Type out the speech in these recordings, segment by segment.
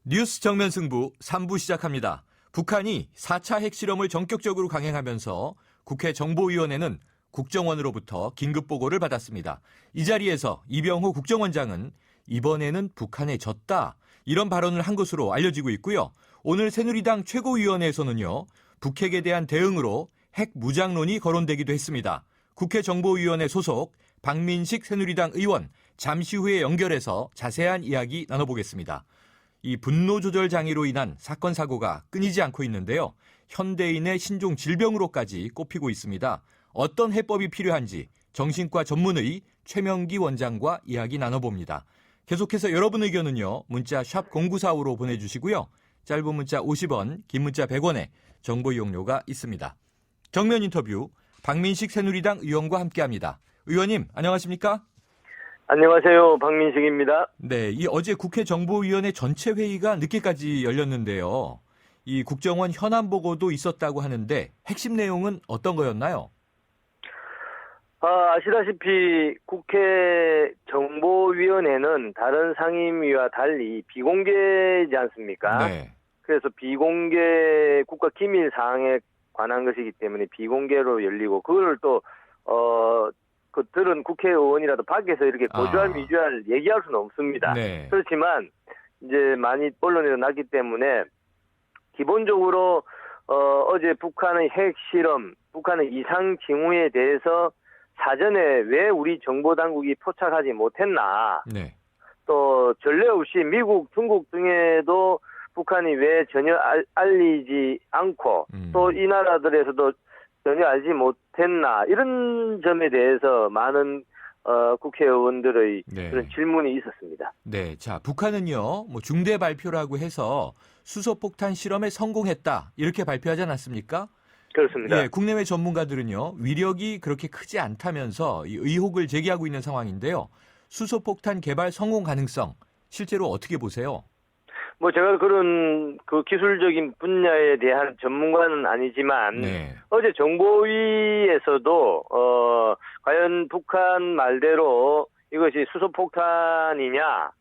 뉴스 정면 승부 3부 시작합니다. 북한이 4차 핵실험을 전격적으로 강행하면서 국회 정보위원회는 국정원으로부터 긴급보고를 받았습니다. 이 자리에서 이병호 국정원장은 이번에는 북한에 졌다, 이런 발언을 한 것으로 알려지고 있고요. 오늘 새누리당 최고위원회에서는요, 북핵에 대한 대응으로 핵 무장론이 거론되기도 했습니다. 국회 정보위원회 소속 박민식 새누리당 의원, 잠시 후에 연결해서 자세한 이야기 나눠보겠습니다. 이 분노 조절 장애로 인한 사건 사고가 끊이지 않고 있는데요. 현대인의 신종 질병으로까지 꼽히고 있습니다. 어떤 해법이 필요한지 정신과 전문의 최명기 원장과 이야기 나눠봅니다. 계속해서 여러분 의견은요, 문자 샵 0945로 보내주시고요. 짧은 문자 50원, 긴 문자 100원에 정보 이용료가 있습니다. 정면 인터뷰 박민식 새누리당 의원과 함께합니다. 의원님, 안녕하십니까? 안녕하세요. 박민식입니다. 네, 이 어제 국회 정보위원회 전체 회의가 늦게까지 열렸는데요. 이 국정원 현안 보고도 있었다고 하는데 핵심 내용은 어떤 거였나요? 아시다시피 국회 정보위원회는 다른 상임위와 달리 비공개이지 않습니까? 네. 그래서 비공개 국가 기밀 사항에 관한 것이기 때문에 비공개로 열리고, 그걸 또 그들은 국회의원이라도 밖에서 이렇게 고주할 미주할 얘기할 수는 없습니다. 네. 그렇지만 이제 많이 언론에서 났기 때문에 기본적으로 어제 북한의 핵실험, 북한의 이상 징후에 대해서 사전에 왜 우리 정보당국이 포착하지 못했나, 네. 또 전례 없이 미국, 중국 등에도 북한이 왜 전혀 알리지 않고 또 이 나라들에서도 전혀 알지 못했나, 이런 점에 대해서 많은 국회의원들의 네. 그런 질문이 있었습니다. 네, 자, 북한은요, 뭐 중대 발표라고 해서 수소폭탄 실험에 성공했다, 이렇게 발표하지 않았습니까? 그렇습니다. 예, 국내외 전문가들은요, 위력이 그렇게 크지 않다면서 이 의혹을 제기하고 있는 상황인데요. 수소폭탄 개발 성공 가능성, 실제로 어떻게 보세요? 뭐 제가 그런 그 기술적인 분야에 대한 전문가는 아니지만, 네. 어제 정보위에서도 과연 북한 말대로 이것이 수소폭탄이냐,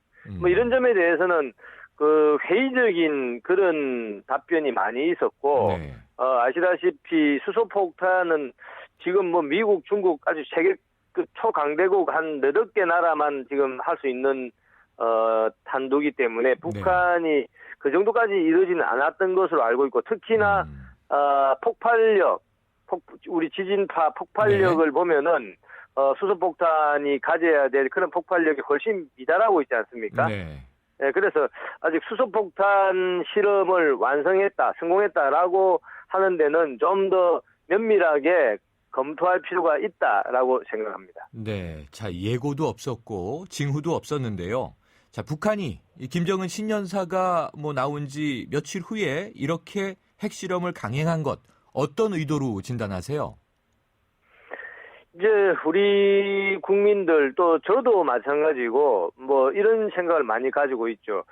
뭐 이런 점에 대해서는 그 회의적인 그런 답변이 많이 있었고, 네. 아시다시피 수소폭탄은 지금 뭐 미국, 중국 아주 세계 그 초강대국 한 8개 나라만 지금 할 수 있는 탄두기 때문에 북한이 그 정도까지 이르지는 않았던 것으로 알고 있고, 특히나 폭발력, 우리 지진파 폭발력을 보면은 수소폭탄이 가져야 될 그런 폭발력이 훨씬 미달하고 있지 않습니까? 네. 네, 그래서 아직 수소폭탄 실험을 성공했다라고 하는 데는 좀 더 면밀하게 검토할 필요가 있다라고 생각합니다. 네, 자, 예고도 없었고 징후도 없었는데요. 자, 북한이 이 김정은 신년사가 뭐 나온 지 며칠 후에 이렇게 핵실험을 강행한 것, 어떤 의도로 진단하세요? 이제 우리 국민들, 또 저도 마찬가지고 뭐 이런 생각을 많이 가지고 있죠.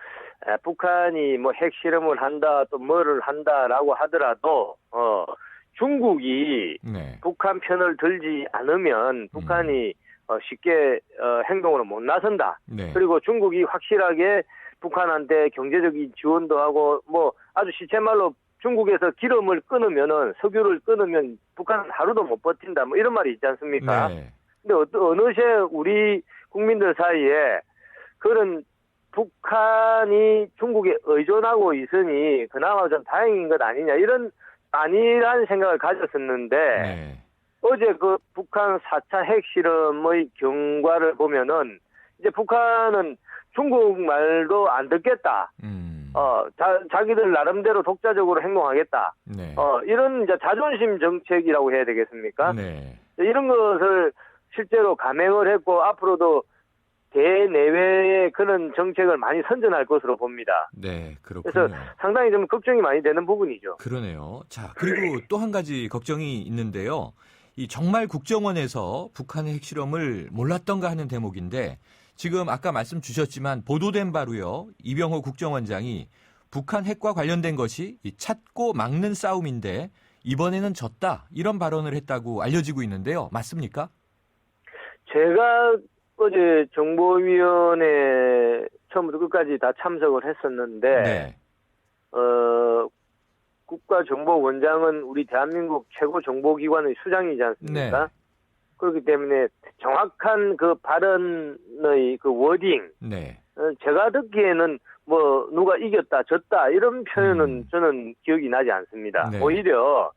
북한이 뭐 핵실험을 한다, 또 뭐를 한다라고 하더라도 중국이 네. 북한 편을 들지 않으면 북한이 쉽게 행동으로 못 나선다. 네. 그리고 중국이 확실하게 북한한테 경제적인 지원도 하고, 뭐 아주 시체말로 중국에서 기름을 끊으면은, 석유를 끊으면 북한은 하루도 못 버틴다, 뭐 이런 말이 있지 않습니까? 네. 근데 어느새 우리 국민들 사이에 그런 북한이 중국에 의존하고 있으니 그나마 좀 다행인 것 아니냐, 이런 아니라는 생각을 가졌었는데, 네. 어제 그 북한 4차 핵실험의 경과를 보면은 이제 북한은 중국 말도 안 듣겠다. 자기들 나름대로 독자적으로 행동하겠다. 네. 이런 이제 자존심 정책이라고 해야 되겠습니까? 네. 이런 것을 실제로 감행을 했고, 앞으로도 대내외의 그런 정책을 많이 선전할 것으로 봅니다. 네, 그렇군요. 그래서 상당히 좀 걱정이 많이 되는 부분이죠. 그러네요. 자, 그리고 또 한 가지 걱정이 있는데요. 이 정말 국정원에서 북한의 핵실험을 몰랐던가 하는 대목인데, 지금 아까 말씀 주셨지만 보도된 바로요, 이병호 국정원장이 북한 핵과 관련된 것이 찾고 막는 싸움인데 이번에는 졌다, 이런 발언을 했다고 알려지고 있는데요. 맞습니까? 제가 어제 정보위원회 처음부터 끝까지 다 참석을 했었는데 네. 국가정보원장은 우리 대한민국 최고 정보기관의 수장이지 않습니까? 네. 그렇기 때문에 정확한 그 발언의 그 워딩, 네. 제가 듣기에는 뭐 누가 이겼다 졌다 이런 표현은 저는 기억이 나지 않습니다. 네. 오히려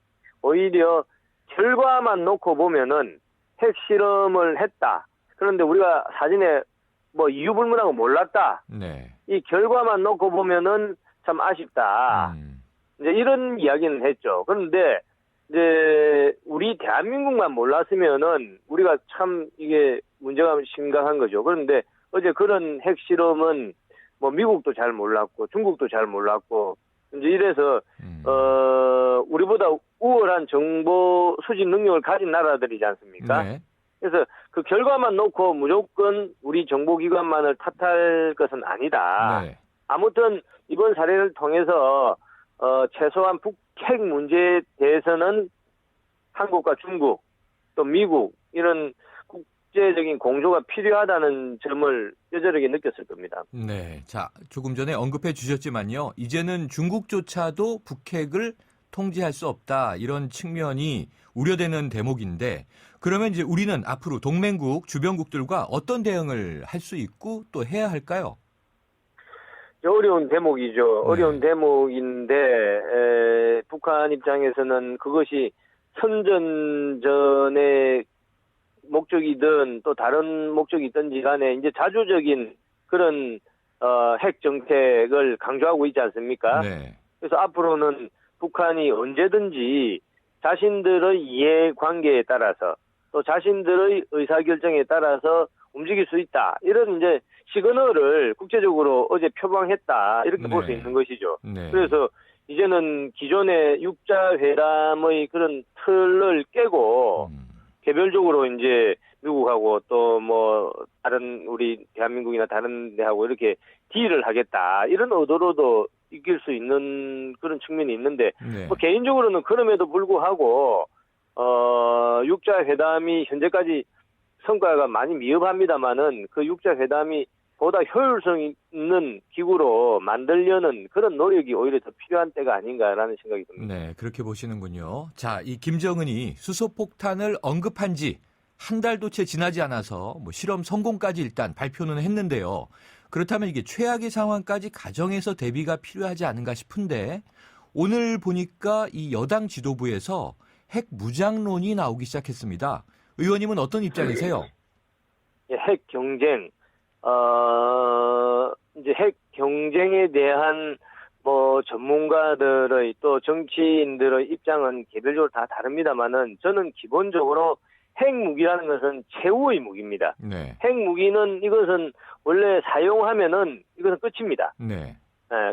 결과만 놓고 보면은 핵실험을 했다. 그런데 우리가 사진에 뭐 이유불문하고 몰랐다. 네. 이 결과만 놓고 보면은 참 아쉽다. 이제 이런 이야기는 했죠. 그런데 이제 우리 대한민국만 몰랐으면은 우리가 참 이게 문제가 심각한 거죠. 그런데 어제 그런 핵실험은 뭐 미국도 잘 몰랐고 중국도 잘 몰랐고 이제 이래서 우리보다 우월한 정보 수집 능력을 가진 나라들이지 않습니까? 네. 그래서 그 결과만 놓고 무조건 우리 정보기관만을 탓할 것은 아니다. 네. 아무튼 이번 사례를 통해서 최소한 북핵 문제에 대해서는 한국과 중국 또 미국 이런 국제적인 공조가 필요하다는 점을 뼈저리게 느꼈을 겁니다. 네. 자, 조금 전에 언급해 주셨지만요. 이제는 중국조차도 북핵을 통제할 수 없다. 이런 측면이 우려되는 대목인데 그러면 이제 우리는 앞으로 동맹국, 주변국들과 어떤 대응을 할 수 있고 또 해야 할까요? 어려운 대목이죠. 네. 어려운 대목인데 북한 입장에서는 그것이 선전전의 목적이든 또 다른 목적이 있든지 간에 이제 자주적인 그런 핵 정책을 강조하고 있지 않습니까? 네. 그래서 앞으로는 북한이 언제든지 자신들의 이해관계에 따라서 또 자신들의 의사결정에 따라서 움직일 수 있다. 이런 이제 시그널을 국제적으로 어제 표방했다. 이렇게 볼 수 네. 있는 것이죠. 네. 그래서 이제는 기존의 육자회담의 그런 틀을 깨고 개별적으로 이제 미국하고 또 뭐 다른 우리 대한민국이나 다른 데하고 이렇게 딜을 하겠다. 이런 의도로도 이길 수 있는 그런 측면이 있는데 네. 뭐 개인적으로는 그럼에도 불구하고 육자회담이 현재까지 성과가 많이 미흡합니다만은 그 육자회담이 보다 효율성 있는 기구로 만들려는 그런 노력이 오히려 더 필요한 때가 아닌가라는 생각이 듭니다. 네, 그렇게 보시는군요. 자, 이 김정은이 수소폭탄을 언급한 지 한 달도 채 지나지 않아서 뭐 실험 성공까지 일단 발표는 했는데요. 그렇다면 이게 최악의 상황까지 가정해서 대비가 필요하지 않은가 싶은데 오늘 보니까 이 여당 지도부에서 핵 무장론이 나오기 시작했습니다. 의원님은 어떤 입장이세요? 핵 경쟁, 이제 핵 경쟁에 대한 뭐 전문가들의 또 정치인들의 입장은 개별적으로 다 다릅니다만은 저는 기본적으로 핵무기라는 것은 최후의 무기입니다. 네. 핵무기는 이것은 원래 사용하면은 이것은 끝입니다. 네.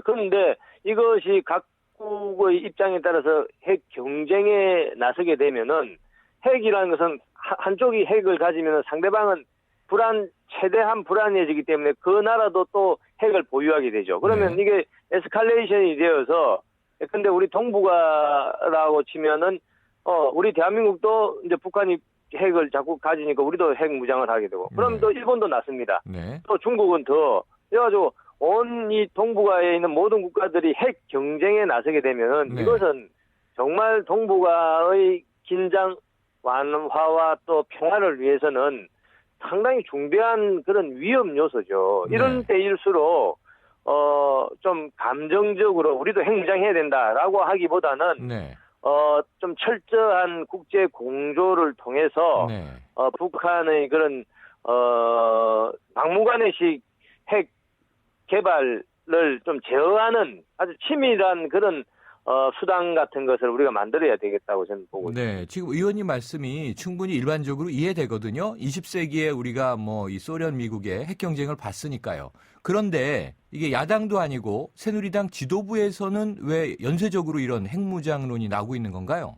그런데 이것이 각국의 입장에 따라서 핵 경쟁에 나서게 되면은 핵이라는 것은 한쪽이 핵을 가지면 상대방은 최대한 불안해지기 때문에 그 나라도 또 핵을 보유하게 되죠. 그러면 네. 이게 에스컬레이션이 되어서 근데 우리 동북아라고 치면은 우리 대한민국도 이제 북한이 핵을 자꾸 가지니까 우리도 핵 무장을 하게 되고 그럼 네. 또 일본도 났습니다. 네. 또 중국은 더 그래가지고 온 이 동북아에 있는 모든 국가들이 핵 경쟁에 나서게 되면은 네. 이것은 정말 동북아의 긴장 완화와 또 평화를 위해서는 상당히 중대한 그런 위험 요소죠. 이런 네. 때일수록 좀 감정적으로 우리도 핵무장해야 된다라고 하기보다는 네. 좀 철저한 국제 공조를 통해서 네. 북한의 그런 막무가내식 핵 개발을 좀 제어하는 아주 치밀한 그런 수단 같은 것을 우리가 만들어야 되겠다고 저는 보고 있습니다. 네, 지금 의원님 말씀이 충분히 일반적으로 이해되거든요. 20세기에 우리가 뭐 이 소련, 미국의 핵 경쟁을 봤으니까요. 그런데 이게 야당도 아니고 새누리당 지도부에서는 왜 연쇄적으로 이런 핵무장론이 나오고 있는 건가요?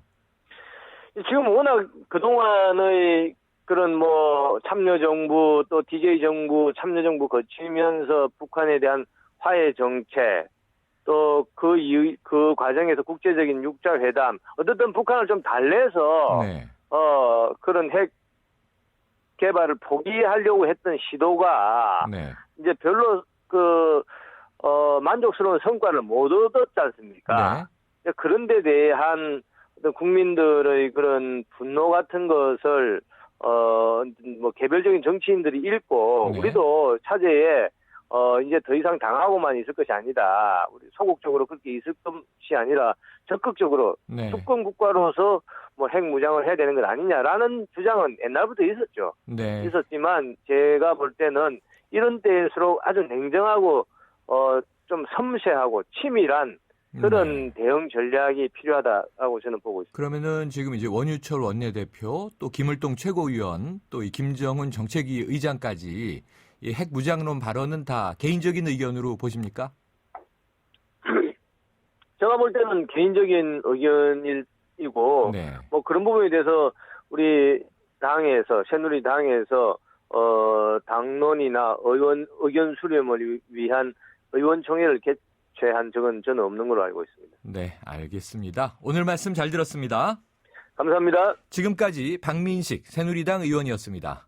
지금 워낙 그동안의 그런 뭐 참여정부 또 DJ 정부, 참여정부 거치면서 북한에 대한 화해 정책 또 그 과정에서 국제적인 육자회담 어쨌든 북한을 좀 달래서 네. 그런 핵 개발을 포기하려고 했던 시도가 네. 이제 별로 만족스러운 성과를 못 얻었지 않습니까? 네. 그런 데 대한 어떤 국민들의 그런 분노 같은 것을 뭐 개별적인 정치인들이 읽고 네. 우리도 차제에 이제 더 이상 당하고만 있을 것이 아니다. 우리 소극적으로 그렇게 있을 것이 아니라 적극적으로 네. 주권 국가로서 뭐 핵무장을 해야 되는 것 아니냐라는 주장은 옛날부터 있었죠. 네. 있었지만 제가 볼 때는 이런 때일수록 아주 냉정하고 좀 섬세하고 치밀한 그런 대응 전략이 필요하다고 저는 보고 있습니다. 그러면은 지금 이제 원유철 원내대표 또 김을동 최고위원 또 이 김정은 정책위 의장까지 이 핵무장론 발언은 다 개인적인 의견으로 보십니까? 제가 볼 때는 개인적인 의견이고 네. 뭐 그런 부분에 대해서 우리 당에서 새누리당에서 당론이나 의견 수렴을 위한 의원총회를 개최한 적은 저는 없는 걸로 알고 있습니다. 네, 알겠습니다. 오늘 말씀 잘 들었습니다. 감사합니다. 지금까지 박민식 새누리당 의원이었습니다.